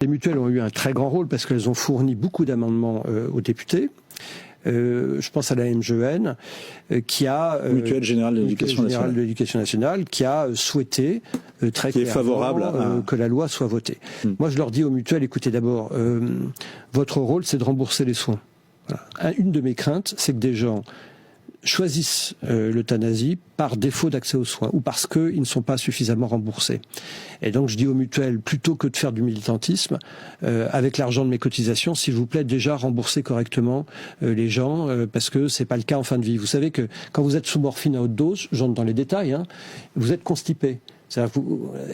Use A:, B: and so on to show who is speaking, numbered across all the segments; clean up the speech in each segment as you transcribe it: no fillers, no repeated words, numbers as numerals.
A: Les mutuelles ont eu un très grand rôle parce qu'elles ont fourni beaucoup d'amendements aux députés. Je pense à la MGEN qui a
B: Mutuelle Générale de
A: l'Éducation nationale qui a souhaité très clairement
B: favorable
A: que la loi soit votée. Moi, je leur dis aux mutuelles, écoutez d'abord, votre rôle, c'est de rembourser les soins. Voilà. Une de mes craintes, c'est que des gens choisissent l'euthanasie par défaut d'accès aux soins ou parce qu'ils ne sont pas suffisamment remboursés. Et donc je dis aux mutuelles, plutôt que de faire du militantisme, avec l'argent de mes cotisations, s'il vous plaît, déjà remboursez correctement les gens, parce que c'est pas le cas en fin de vie. Vous savez que quand vous êtes sous morphine à haute dose, j'entre dans les détails, vous êtes constipé.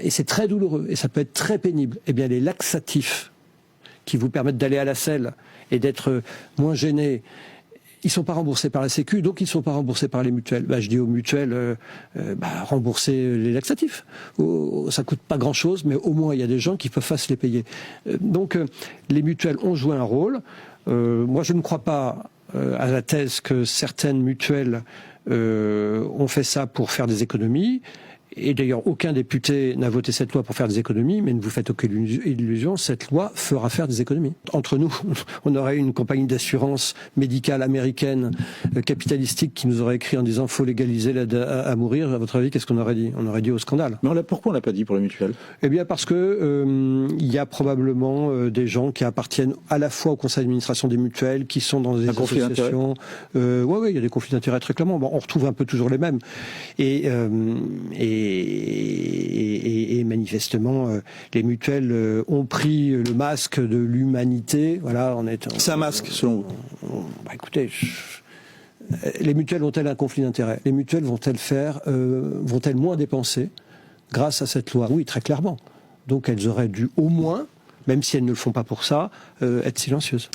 A: Et c'est très douloureux et ça peut être très pénible. Eh bien les laxatifs qui vous permettent d'aller à la selle et d'être moins gêné, ils ne sont pas remboursés par la Sécu, donc ils ne sont pas remboursés par les mutuelles. Je dis aux mutuelles, remboursez les laxatifs. Ça ne coûte pas grand-chose, mais au moins il y a des gens qui peuvent pas se les payer. Donc les mutuelles ont joué un rôle. Moi je ne crois pas à la thèse que certaines mutuelles ont fait ça pour faire des économies. Et d'ailleurs, aucun député n'a voté cette loi pour faire des économies, mais ne vous faites aucune illusion, cette loi fera faire des économies. Entre nous, on aurait une compagnie d'assurance médicale américaine capitalistique qui nous aurait écrit en disant « faut légaliser l'aide à mourir ». À votre avis, qu'est-ce qu'on aurait dit? On aurait dit au scandale.
B: Mais pourquoi on l'a pas dit pour les mutuelles?
A: Eh bien parce que il y a probablement des gens qui appartiennent à la fois au conseil d'administration des mutuelles, qui sont dans des associations. Oui, il y a des conflits d'intérêts très clairement. Bon, on retrouve un peu toujours les mêmes. Et manifestement, les mutuelles ont pris le masque de l'humanité. Voilà,
B: c'est un masque, selon vous?
A: Écoutez, les mutuelles ont-elles un conflit d'intérêts? Les mutuelles vont-elles moins dépenser grâce à cette loi? Oui, très clairement. Donc elles auraient dû au moins, même si elles ne le font pas pour ça, être silencieuses.